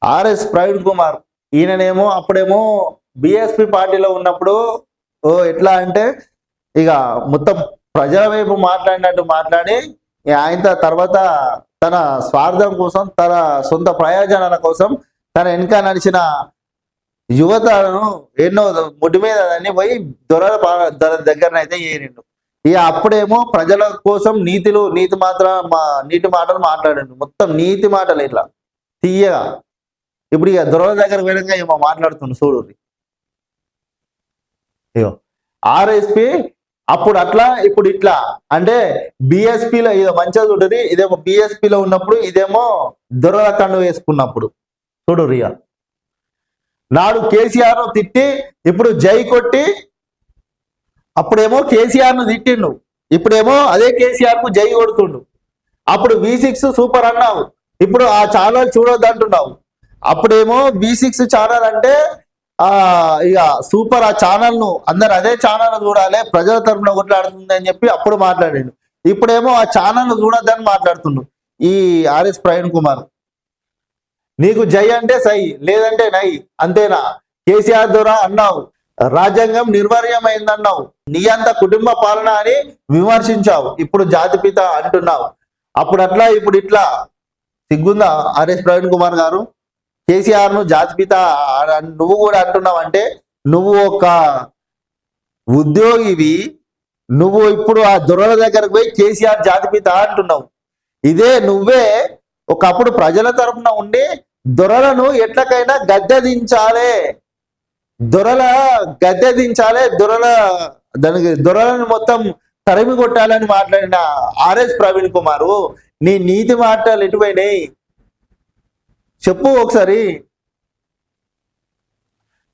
RS Praveen Kumar ఈయననేమో అప్పుడేమో BSP పార్టీలో ఉన్నప్పుడు ఎట్లా అంటే ఇక మొత్తం ప్రజల వైపు మాట్లాడినట్టు మాట్లాడి ఆయన తర్వాత తన స్వార్థం కోసం తన సొంత ప్రయోజనాల కోసం తన వెనుక నడిచిన యువతను ఎన్నో ముడి మీద అన్ని పోయి దొరల దగ్గరనైతే ఏరిండు. ఇక అప్పుడేమో ప్రజల కోసం నీతి మాటలు మాట్లాడిండు. మొత్తం నీతి మాటలు ఇట్లా తీయగా. ఇప్పుడు ఇక దొరల దగ్గర వెళ్ళగా ఏమో మాట్లాడుతుండు చూడు. అయ్యో ఆర్ఎస్పి అప్పుడు అట్లా ఇప్పుడు ఇట్లా అంటే బిఎస్పిలో ఇదో మంచిగా చూడరి, ఇదేమో బిఎస్పిలో ఉన్నప్పుడు ఇదేమో దొరల కండు వేసుకున్నప్పుడు చూడు రియా. నాడు కేసీఆర్ తిట్టి ఇప్పుడు జై కొట్టి, అప్పుడేమో కేసీఆర్ ను తిట్టిండు, ఇప్పుడేమో అదే కేసీఆర్ కు జై కొడుతుండు. అప్పుడు V6 సూపర్ అన్నావు, ఇప్పుడు ఆ ఛానల్ చూడొద్దు అంటున్నావు. అప్పుడేమో V6 ఛానల్ అంటే ఇక సూపర్, ఆ ఛానల్ ను అందరు అదే ఛానల్ చూడాలి, ప్రజల తరపున కొట్లాడుతుంది అని చెప్పి అప్పుడు మాట్లాడిండు. ఇప్పుడేమో ఆ ఛానల్ చూడొద్దని మాట్లాడుతుండు ఈ ఆర్ఎస్ ప్రవీణ్ కుమార్. నీకు జై అంటే సై, లేదంటే నై, అంతేనా? కేసీఆర్ ద్వారా అన్నావు, రాజ్యాంగం నిర్వీర్యమైందన్నావు, నీ అంత కుటుంబ పాలన అని విమర్శించావు, ఇప్పుడు జాతిపిత అంటున్నావు. అప్పుడు అట్లా ఇప్పుడు ఇట్లా. సిగ్గుందా ఆర్ఎస్ ప్రవీణ్ కుమార్ గారు? కేసీఆర్ ను జాతిపిత నువ్వు కూడా అంటున్నావు అంటే నువ్వు ఒక ఉద్యోగివి, నువ్వు ఇప్పుడు ఆ దొరల దగ్గరకు పోయి కేసీఆర్ జాతిపిత అంటున్నావు. ఇదే నువ్వే ఒకప్పుడు ప్రజల తరపున ఉండి దొరలను ఎట్లకైనా గద్దె దించాలి, దొరలను మొత్తం తరిమి కొట్టాలని మాట్లాడిన ఆర్ఎస్ ప్రవీణ్ కుమారు, నీ నీతి మాటలు ఎటుపోయినాయి చెప్పు ఒకసారి.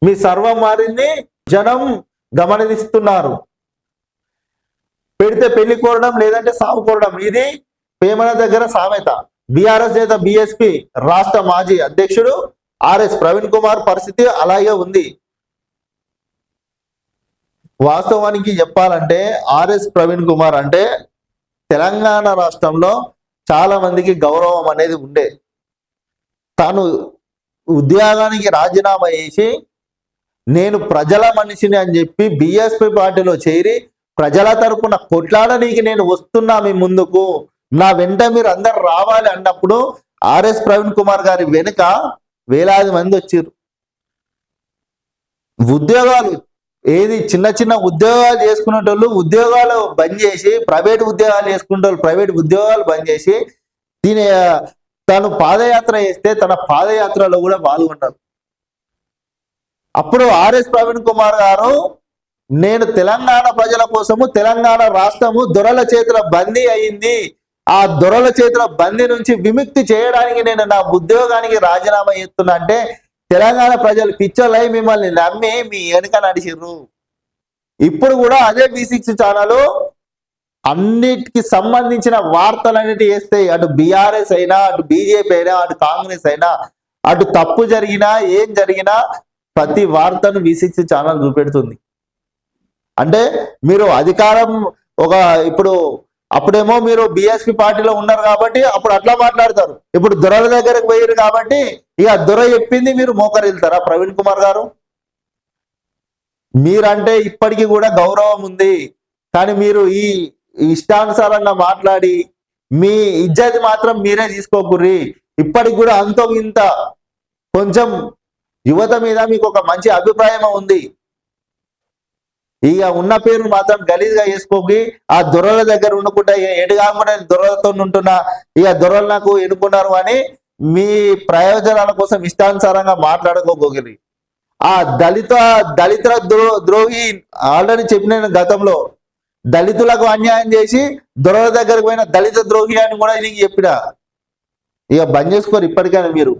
మీ సర్వం మారింది, జనం గమనిస్తున్నారు. పెడితే పెళ్లి కోరడం, లేదంటే సాగు కోరడం, ఇది వేమన దగ్గర సామెత. బీఆర్ఎస్ నేత బిఎస్పి రాష్ట్ర మాజీ అధ్యక్షుడు ఆర్ఎస్ ప్రవీణ్ కుమార్ పరిస్థితి అలాగే ఉంది. వాస్తవానికి చెప్పాలంటే ఆర్ఎస్ ప్రవీణ్ కుమార్ అంటే తెలంగాణ రాష్ట్రంలో చాలా మందికి గౌరవం అనేది ఉండే. తాను ఉద్యోగానికి రాజీనామా చేసి నేను ప్రజల మనిషిని అని చెప్పి బిఎస్పి పార్టీలో చేరి ప్రజల తరపున కొట్లాడనీకి నేను వస్తున్నా మీ ముందుకు, నా వెంట మీరు అందరు రావాలి అన్నప్పుడు ఆర్ఎస్ ప్రవీణ్ కుమార్ గారి వెనుక వేలాది మంది వచ్చారు. ఉద్యోగాలు ఏది చిన్న చిన్న ఉద్యోగాలు చేసుకునేటోళ్ళు ఉద్యోగాలు బంద్ చేసి ప్రైవేట్ ఉద్యోగాలు చేసుకునేటోళ్ళు ప్రైవేట్ ఉద్యోగాలు బంద్ చేసి తను పాదయాత్ర చేస్తే తన పాదయాత్రలో కూడా పాల్గొన్నారు. అప్పుడు ఆర్ఎస్ ప్రవీణ్ కుమార్ గారు నేను తెలంగాణ ప్రజల కోసము, తెలంగాణ రాష్ట్రము దొరల చేతుల బందీ అయింది, ఆ దొరల చేతుల బందీ నుంచి విముక్తి చేయడానికి నేను నా ఉద్యోగానికి రాజీనామా చేస్తున్నా అంటే తెలంగాణ ప్రజలు పిచ్చలై మిమ్మల్ని నమ్మి మీ వెనుక నడిచిర్రు. ఇప్పుడు కూడా అదే V6 ఛానల్ అన్నిటికి సంబంధించిన వార్తలన్నిటి వేస్తాయి. అటు బీఆర్ఎస్ అయినా, అటు బీజేపీ అయినా, అటు కాంగ్రెస్ అయినా, అటు తప్పు జరిగినా ఏం జరిగినా ప్రతి వార్తను V6 ఛానల్ చూపెడుతుంది. అంటే మీరు అధికారం ఇప్పుడు అప్పుడేమో మీరు బిఎస్పి పార్టీలో ఉన్నారు కాబట్టి అప్పుడు అట్లా మాట్లాడతారు, ఇప్పుడు దొరల దగ్గరకు పోయారు కాబట్టి ఇక దొర చెప్పింది మీరు మోకరిల్తారా? ప్రవీణ్ కుమార్ గారు, మీరంటే ఇప్పటికీ కూడా గౌరవం ఉంది, కానీ మీరు ఈ ఇష్టానుసారంగా మాట్లాడి మీ ఇజ్జతి మాత్రం మీరే తీసుకోకుర్రి. ఇప్పటికి కూడా అంతో ఇంత కొంచెం యువత మీద మీకు ఒక మంచి అభిప్రాయం ఉంది, ఇక ఉన్న పేరు మాత్రం గలీజ్గా చేసుకోకి. ఆ దొరల దగ్గర ఉండకుండా ఎటు కాకుండా దొరలతో ఉంటున్నా, ఇక దొరలు నాకు ఎన్నుకున్నారు అని మీ ప్రయోజనాల కోసం ఇష్టానుసారంగా మాట్లాడుకోగలి. ఆ దళిత ద్రోహి ఆల్రెడీ చెప్పిన గతంలో దళితులకు అన్యాయం చేసి దొరల దగ్గరకు పోయిన దళిత ద్రోహి అని కూడా నీకు చెప్పిన. ఇక బంద్ చేసుకోరు ఇప్పటికైనా మీరు.